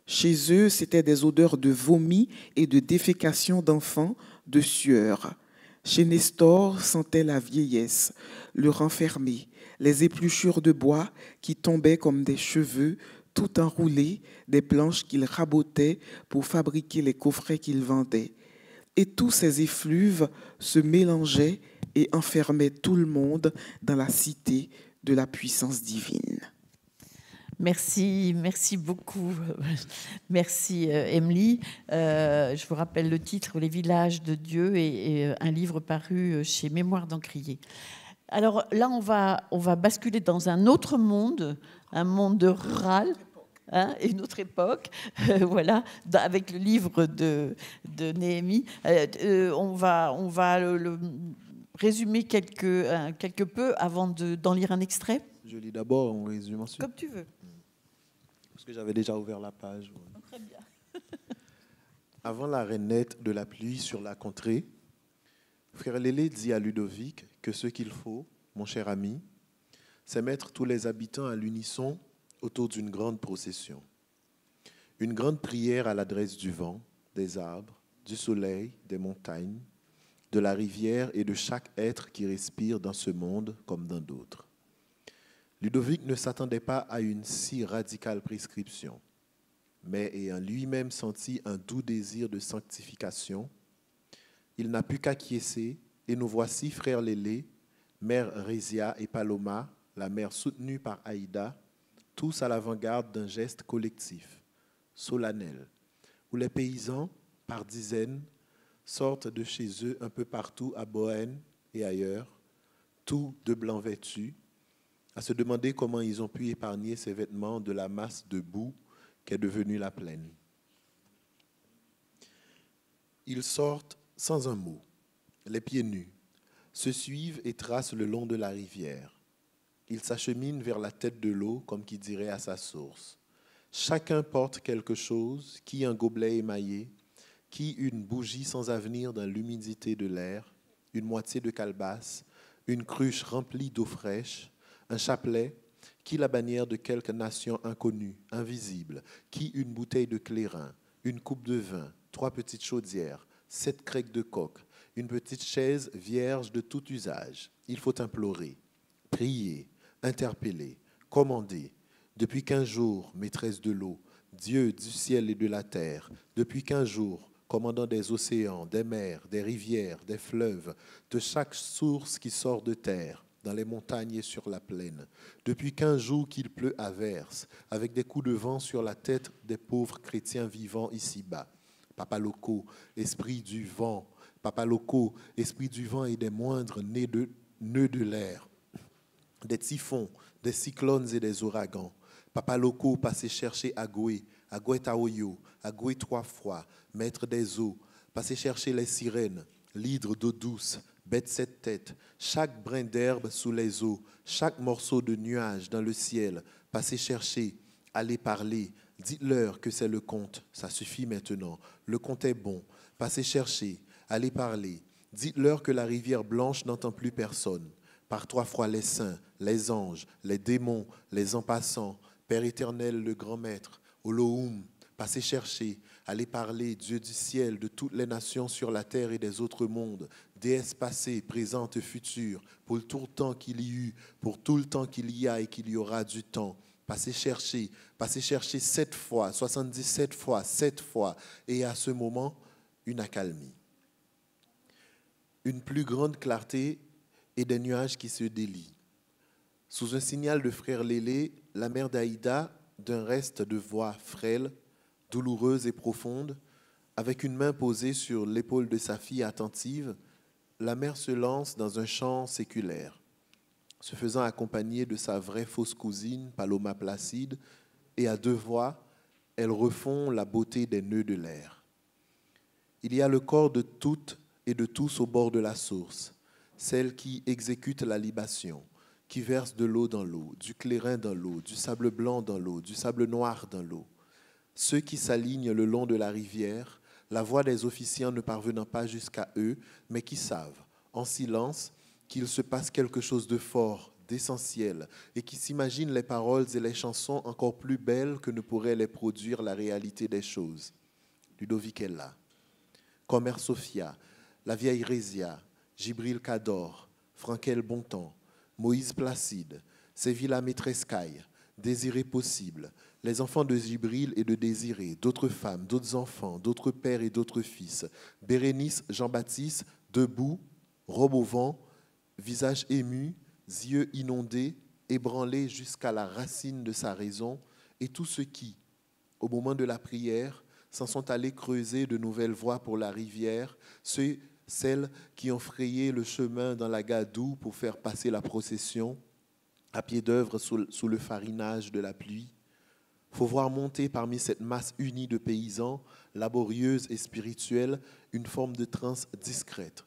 Chez eux, c'était des odeurs de vomi et de défécation d'enfants, de sueur. Chez Nestor sentait la vieillesse, le renfermé, les épluchures de bois qui tombaient comme des cheveux, tout enroulés, des planches qu'il rabotait pour fabriquer les coffrets qu'il vendait. Et tous ces effluves se mélangeaient et enfermaient tout le monde dans la cité de la puissance divine. Merci beaucoup. Merci, Emily. Je vous rappelle le titre, Les villages de Dieu, et un livre paru chez Mémoires d'Encrier. Alors là, on va basculer dans un autre monde, un monde rural, une autre époque, voilà, avec le livre de Néhémie. On va le résumer quelque peu avant d'en lire un extrait. Je lis d'abord en résumant. Comme tu veux. Parce que j'avais déjà ouvert la page. Oh, très bien. Avant la rainette de la pluie sur la contrée, Frère Lélé dit à Ludovic que ce qu'il faut, mon cher ami, c'est mettre tous les habitants à l'unisson autour d'une grande procession. Une grande prière à l'adresse du vent, des arbres, du soleil, des montagnes, de la rivière et de chaque être qui respire dans ce monde comme dans d'autres. Ludovic ne s'attendait pas à une si radicale prescription, mais ayant lui-même senti un doux désir de sanctification, il n'a pu qu'acquiescer, et nous voici, frère Lélé, mère Résia et Paloma, la mère soutenue par Aïda, tous à l'avant-garde d'un geste collectif, solennel, où les paysans, par dizaines, sortent de chez eux un peu partout à Bohêne et ailleurs, tous de blanc vêtus, à se demander comment ils ont pu épargner ces vêtements de la masse de boue qu'est devenue la plaine. Ils sortent sans un mot, les pieds nus, se suivent et tracent le long de la rivière. Ils s'acheminent vers la tête de l'eau, comme qui dirait à sa source. Chacun porte quelque chose, qui un gobelet émaillé, qui une bougie sans avenir dans l'humidité de l'air, une moitié de calebasse, une cruche remplie d'eau fraîche, un chapelet, qui la bannière de quelque nation inconnue, invisible, qui une bouteille de clairin, une coupe de vin, 3 petites chaudières, 7 crêques de coque, une petite chaise vierge de tout usage. Il faut implorer, prier, interpeller, commander. Depuis 15 jours, maîtresse de l'eau, Dieu du ciel et de la terre, depuis 15 jours, commandant des océans, des mers, des rivières, des fleuves, de chaque source qui sort de terre, dans les montagnes et sur la plaine. Depuis 15 jours qu'il pleut à verse, avec des coups de vent sur la tête des pauvres chrétiens vivants ici-bas. Papa Loco, esprit du vent, Papa Loco, esprit du vent et des moindres nœuds de l'air, des typhons, des cyclones et des ouragans. Papa Loco, passez chercher Agoué Taoyo, Agoué 3 fois, maître des eaux, passez chercher les sirènes, l'hydre d'eau douce, bête 7 têtes, chaque brin d'herbe sous les eaux, chaque morceau de nuage dans le ciel, passez chercher, allez parler, dites-leur que c'est le conte, ça suffit maintenant, le conte est bon, passez chercher, allez parler, dites-leur que la rivière blanche n'entend plus personne, par 3 fois les saints, les anges, les démons, les en passants, Père éternel, le grand maître, Olohum, passez chercher, allez parler, Dieu du ciel, de toutes les nations sur la terre et des autres mondes, déesse passée, présente et future, pour tout le temps qu'il y eut, pour tout le temps qu'il y a et qu'il y aura du temps. Passez chercher 7 fois, 77 fois, 7 fois, et à ce moment, une accalmie. Une plus grande clarté et des nuages qui se délient. Sous un signal de frère Lélé, la mère d'Aïda, d'un reste de voix frêle, douloureuse et profonde, avec une main posée sur l'épaule de sa fille attentive, la mère se lance dans un chant séculaire, se faisant accompagner de sa vraie fausse cousine, Paloma Placide, et à 2 voix, elles refont la beauté des nœuds de l'air. Il y a le corps de toutes et de tous au bord de la source, celle qui exécute la libation, qui verse de l'eau dans l'eau, du clairin dans l'eau, du sable blanc dans l'eau, du sable noir dans l'eau. Ceux qui s'alignent le long de la rivière, la voix des officiants ne parvenant pas jusqu'à eux, mais qui savent, en silence, qu'il se passe quelque chose de fort, d'essentiel, et qui s'imaginent les paroles et les chansons encore plus belles que ne pourrait les produire la réalité des choses. Ludovic est là. Comer Sophia, la vieille Résia, Gibril Cador, Frankel Bontemps, Moïse Placide, Sévilla Maîtresse-Caille, Désiré Possible, les enfants de Gibril et de Désiré, d'autres femmes, d'autres enfants, d'autres pères et d'autres fils, Bérénice, Jean-Baptiste, debout, robe au vent, visage ému, yeux inondés, ébranlés jusqu'à la racine de sa raison, et tous ceux qui, au moment de la prière, s'en sont allés creuser de nouvelles voies pour la rivière, celles qui ont frayé le chemin dans la gadoue pour faire passer la procession, à pied d'œuvre sous le farinage de la pluie. Faut voir monter parmi cette masse unie de paysans, laborieuse et spirituelle, une forme de transe discrète,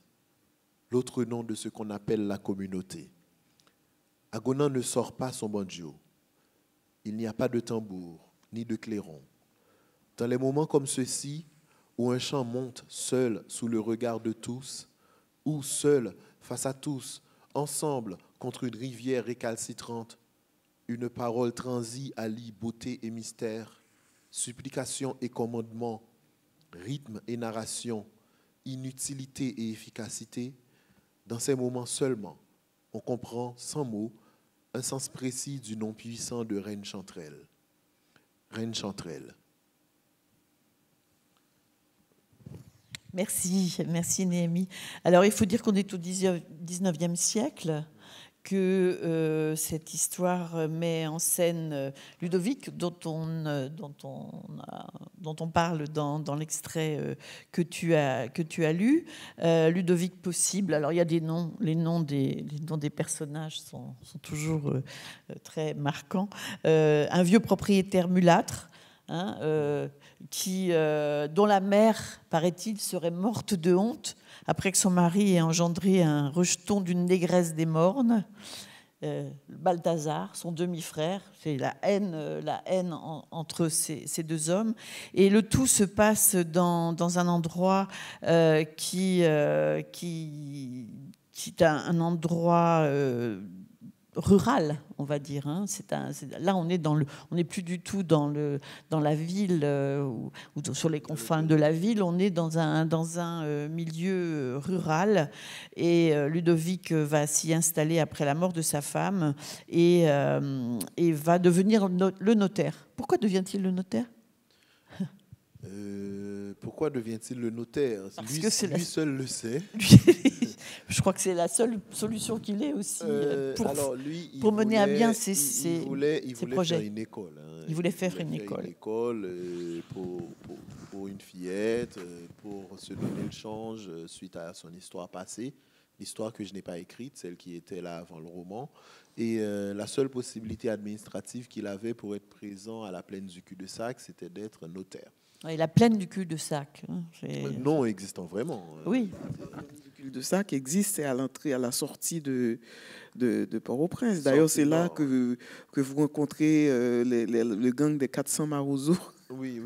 l'autre nom de ce qu'on appelle la communauté. Agonan ne sort pas son banjo. Il n'y a pas de tambour, ni de clairon. Dans les moments comme ceux-ci, où un chant monte seul sous le regard de tous, ou seul face à tous, ensemble contre une rivière récalcitrante, une parole transie allie beauté et mystère, supplication et commandement, rythme et narration, inutilité et efficacité. Dans ces moments seulement, on comprend sans mots un sens précis du nom puissant de Reine Chanterelle. Reine Chanterelle. Merci Néhémie. Alors il faut dire qu'on est au 19e siècle, que cette histoire met en scène Ludovic, dont on parle dans l'extrait que tu as lu. Ludovic Possible. Alors il y a des noms, les noms des personnages sont toujours très marquants. Un vieux propriétaire mulâtre. Dont la mère, paraît-il, serait morte de honte après que son mari ait engendré un rejeton d'une négresse des mornes. Balthazar, son demi-frère, c'est la haine entre ces deux hommes. Et le tout se passe dans un endroit qui est un endroit rural, on va dire. Là, on n'est plus du tout dans la ville ou sur les confins de la ville. On est dans un milieu rural. Et Ludovic va s'y installer après la mort de sa femme et va devenir le notaire. Pourquoi devient-il le notaire ? pourquoi devient-il le notaire? Parce que c'est Lui seul le sait. Je crois que c'est la seule solution qu'il ait aussi Alors lui, pour mener à bien ses il voulait projets. faire une école. Hein. Il voulait faire une école. Pour une fillette, pour se donner le change suite à son histoire passée. L'histoire que je n'ai pas écrite, celle qui était là avant le roman. Et la seule possibilité administrative qu'il avait pour être présent à la plaine du cul-de-sac, c'était d'être notaire. Et la plaine du cul-de-sac. Hein, non existant vraiment. Oui. La plaine du cul-de-sac existe, c'est à l'entrée, à la sortie de Port-au-Prince. D'ailleurs, c'est là que vous rencontrez le gang des 400 Marouzous. Oui.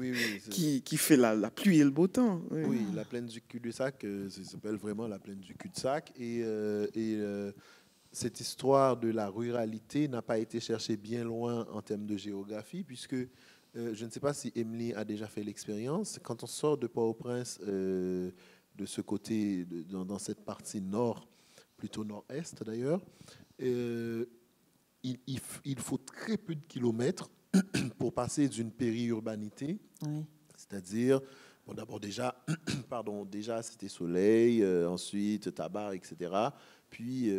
Qui fait la pluie et le beau temps. Oui, la plaine du cul-de-sac, ça s'appelle vraiment la plaine du cul-de-sac. Et cette histoire de la ruralité n'a pas été cherchée bien loin en termes de géographie, puisque je ne sais pas si Émilie a déjà fait l'expérience. Quand on sort de Port-au-Prince, de ce côté, dans cette partie nord, plutôt nord-est d'ailleurs, il faut très peu de kilomètres pour passer d'une périurbanité, c'est-à-dire, bon, d'abord déjà Cité Soleil, ensuite Tabar, etc., puis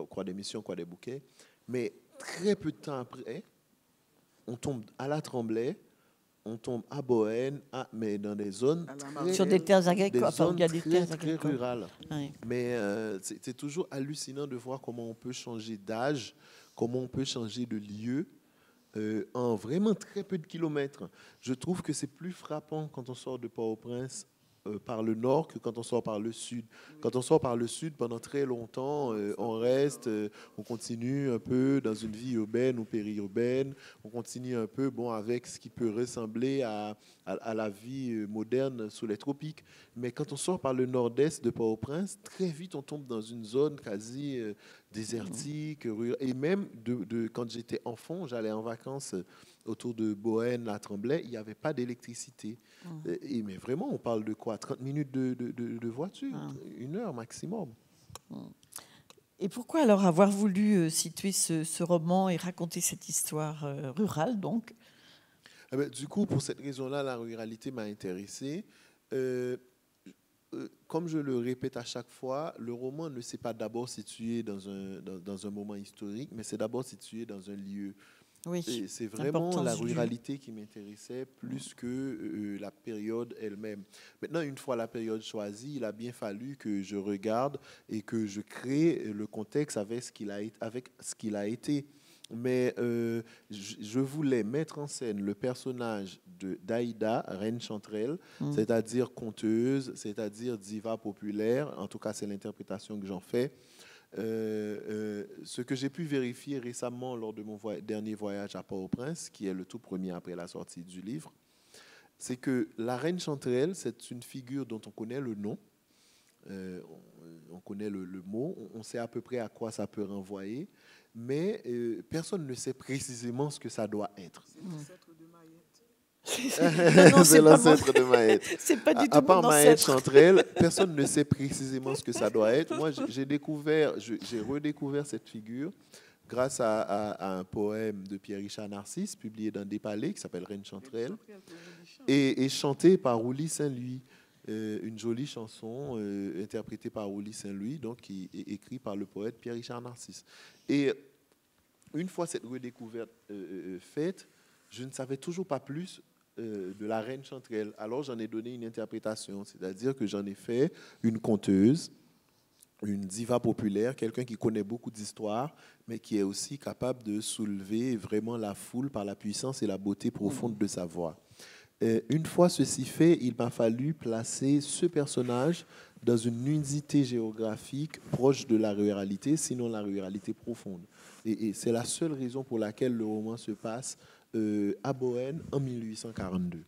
Croix des Missions, Croix des Bouquets, mais très peu de temps après, on tombe à la Tremblay, on tombe à Bohème, mais dans des zones sur des terres agricoles, très rurales. Oui. Mais c'est toujours hallucinant de voir comment on peut changer d'âge, comment on peut changer de lieu, en vraiment très peu de kilomètres. Je trouve que c'est plus frappant quand on sort de Port-au-Prince par le nord que quand on sort par le sud. Quand on sort par le sud, pendant très longtemps, on reste, on continue un peu dans une vie urbaine ou périurbaine, on continue un peu avec ce qui peut ressembler à la vie moderne sous les tropiques. Mais quand on sort par le nord-est de Port-au-Prince, très vite on tombe dans une zone quasi désertique, rurale. Et même quand j'étais enfant, j'allais en vacances autour de Bohème, la Tremblay, il n'y avait pas d'électricité. Mais vraiment, on parle de quoi? 30 minutes de voiture, 1 heure maximum. Et pourquoi alors avoir voulu situer ce roman et raconter cette histoire rurale, donc? Du coup, pour cette raison-là, la ruralité m'a intéressé. Comme je le répète à chaque fois, le roman ne s'est pas d'abord situé dans un moment historique, mais c'est d'abord situé dans un lieu. Oui, et c'est vraiment la ruralité qui m'intéressait plus que la période elle-même. Maintenant, une fois la période choisie, il a bien fallu que je regarde et que je crée le contexte avec ce qu'il a été. Mais je voulais mettre en scène le personnage d'Aïda, reine Chanterelle, c'est-à-dire conteuse, c'est-à-dire diva populaire. En tout cas, c'est l'interprétation que j'en fais. Ce que j'ai pu vérifier récemment lors de mon dernier voyage à Port-au-Prince, qui est le tout premier après la sortie du livre, c'est que la reine Chanterelle, c'est une figure dont on connaît le nom, on connaît le mot, on sait à peu près à quoi ça peut renvoyer, mais personne ne sait précisément ce que ça doit être. C'est l'ancêtre de Maët. C'est pas du tout à part mon Maët ancêtre. Chanterelle, personne ne sait précisément ce que ça doit être. Moi, j'ai redécouvert cette figure grâce à un poème de Pierre-Richard Narcisse, publié dans Des Palais, qui s'appelle Reine Chanterelle, et chanté par Ouli Saint-Louis. Une jolie chanson interprétée par Ouli Saint-Louis, donc qui est écrite par le poète Pierre-Richard Narcisse. Et une fois cette redécouverte faite, je ne savais toujours pas plus de la reine Chanterelle. Alors j'en ai donné une interprétation, c'est-à-dire que j'en ai fait une conteuse, une diva populaire, quelqu'un qui connaît beaucoup d'histoires, mais qui est aussi capable de soulever vraiment la foule par la puissance et la beauté profonde de sa voix. Une fois ceci fait, il m'a fallu placer ce personnage dans une nudité géographique proche de la ruralité, sinon la ruralité profonde. Et c'est la seule raison pour laquelle le roman se passe à Bohème en 1842.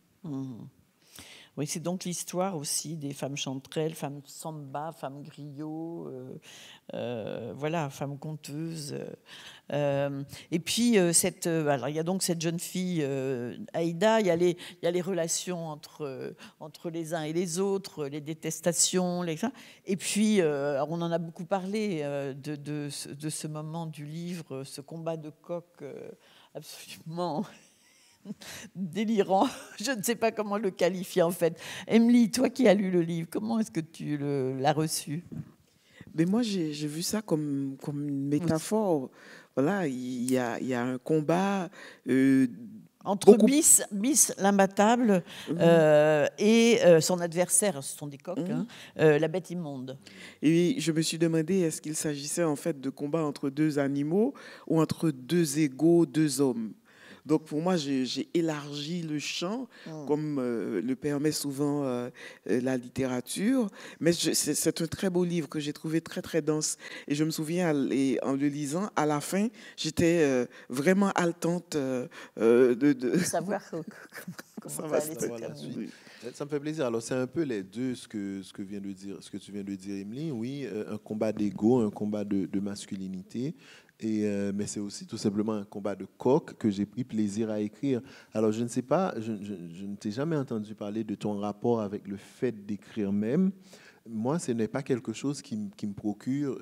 Oui, c'est donc l'histoire aussi des femmes chanterelles, femmes samba, femmes griots, voilà, femmes conteuses. Et puis, alors, il y a donc cette jeune fille, Aïda, il y a les relations entre les uns et les autres, les détestations, et puis, on en a beaucoup parlé de ce moment du livre, ce combat de coq absolument délirant. Je ne sais pas comment le qualifier en fait. Emily, toi qui as lu le livre, comment est-ce que tu l'as reçu? Mais moi, j'ai vu ça comme une métaphore. Voilà, il y a un combat entre beaucoup... Bis l'imbattable et son adversaire, ce sont des coqs, hein, la bête immonde. Et je me suis demandé, est-ce qu'il s'agissait en fait de combat entre deux animaux ou entre deux égaux, deux hommes? Donc pour moi, j'ai élargi le champ, comme le permet souvent la littérature. Mais c'est un très beau livre que j'ai trouvé très, très dense. Et je me souviens, en le lisant, à la fin, j'étais vraiment haletante de savoir comment ça allait se terminer. Ça me fait plaisir. Alors, c'est un peu les deux, ce que tu viens de dire, Emily. Oui, un combat d'ego, un combat de masculinité. Mais c'est aussi tout simplement un combat de coq que j'ai pris plaisir à écrire. Alors, je ne sais pas, je ne t'ai jamais entendu parler de ton rapport avec le fait d'écrire même. Moi, ce n'est pas quelque chose qui me procure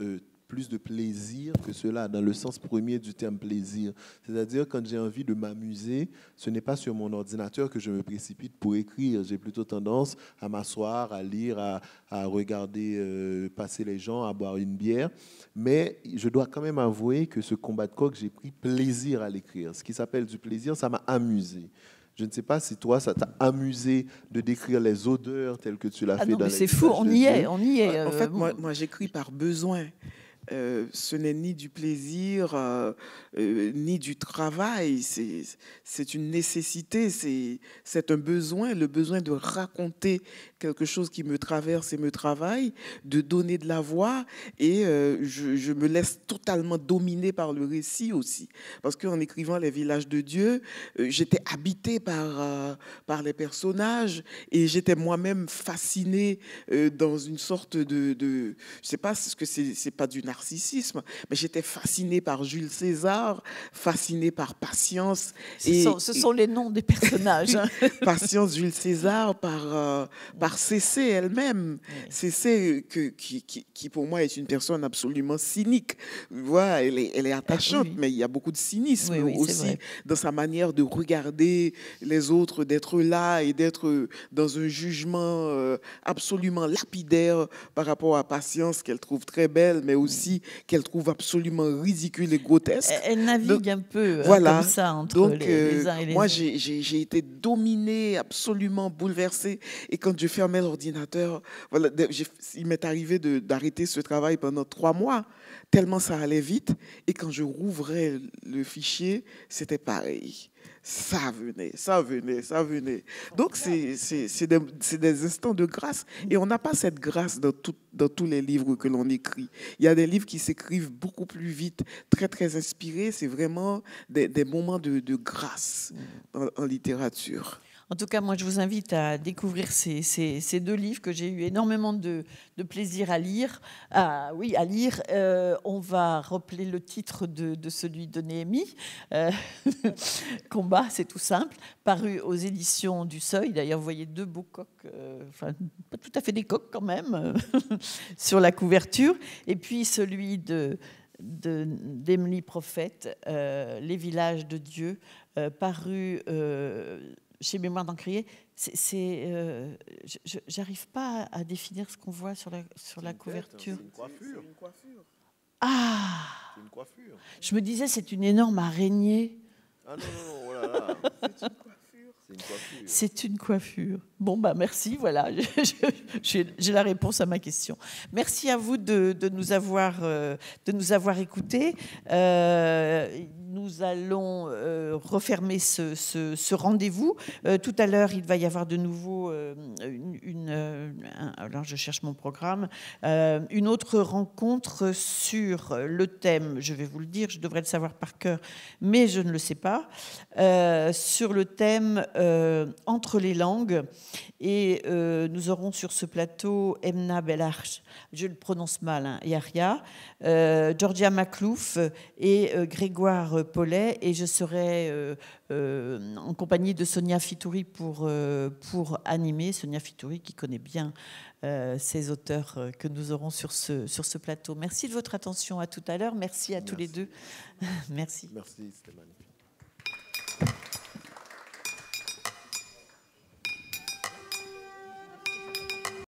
plus de plaisir que cela, dans le sens premier du terme plaisir. C'est-à-dire, quand j'ai envie de m'amuser, ce n'est pas sur mon ordinateur que je me précipite pour écrire. J'ai plutôt tendance à m'asseoir, à lire, à regarder passer les gens, à boire une bière. Mais je dois quand même avouer que ce combat de coq, j'ai pris plaisir à l'écrire. Ce qui s'appelle du plaisir, ça m'a amusé. Je ne sais pas si toi, ça t'a amusé de décrire les odeurs telles que tu l'as fait non, dans les... C'est fou, on y est. En fait, moi j'écris par besoin. Ce n'est ni du plaisir, ni du travail. C'est une nécessité, c'est un besoin, le besoin de raconter quelque chose qui me traverse et me travaille, de donner de la voix. Et je me laisse totalement dominer par le récit aussi. Parce qu'en écrivant Les Villages de Dieu, j'étais habitée par les personnages et j'étais moi-même fascinée dans une sorte de je ne sais pas ce que c'est pas du narcissisme, mais j'étais fascinée par Jules César, fascinée par Patience. Ce sont les noms des personnages. Hein. Patience, Jules César, par Cécé elle-même. Oui. Cécé, qui pour moi est une personne absolument cynique. Voilà, elle est attachante, mais il y a beaucoup de cynisme aussi dans sa manière de regarder les autres, d'être là et d'être dans un jugement absolument lapidaire par rapport à Patience, qu'elle trouve très belle, mais aussi qu'elle trouve absolument ridicule et grotesque. Elle navigue un peu voilà. comme ça entre les uns et les autres. Moi, j'ai été dominée, absolument bouleversée. Et quand je fermais l'ordinateur, voilà, il m'est arrivé d'arrêter ce travail pendant 3 mois, tellement ça allait vite. Et quand je rouvrais le fichier, c'était pareil. Ça venait. Donc, c'est des instants de grâce. Et on n'a pas cette grâce dans tous les livres que l'on écrit. Il y a des livres qui s'écrivent beaucoup plus vite, très, très inspirés. C'est vraiment des moments de grâce en littérature. En tout cas, moi, je vous invite à découvrir ces 2 livres que j'ai eu énormément de plaisir à lire. On va rappeler le titre de celui de Néhémie. Combat, c'est tout simple. Paru aux éditions du Seuil. D'ailleurs, vous voyez 2 beaux coqs, enfin, pas tout à fait des coqs quand même, sur la couverture. Et puis celui d'Emily Prophète, Les Villages de Dieu, paru... chez Mémoire d'Encrier, j'arrive pas à définir ce qu'on voit sur la couverture. C'est une coiffure. Ah, c'est une coiffure. Je me disais, c'est une énorme araignée. Ah non, oh là là. C'est une coiffure. C'est une coiffure. Bon, merci, voilà. J'ai la réponse à ma question. Merci à vous de nous avoir écoutés. Nous allons refermer ce rendez-vous. Tout à l'heure, il va y avoir de nouveau alors je cherche mon programme, une autre rencontre sur le thème, je vais vous le dire, je devrais le savoir par cœur, mais je ne le sais pas, sur le thème entre les langues. Et nous aurons sur ce plateau Emna Belarch, je le prononce mal, Yahya, Georgia Maklouf et Grégoire Paulet, et je serai en compagnie de Sonia Fitouri pour animer. Sonia Fitouri qui connaît bien ces auteurs que nous aurons sur ce plateau. Merci de votre attention, à tout à l'heure. Merci à tous les deux. Merci. Merci, c'était magnifique.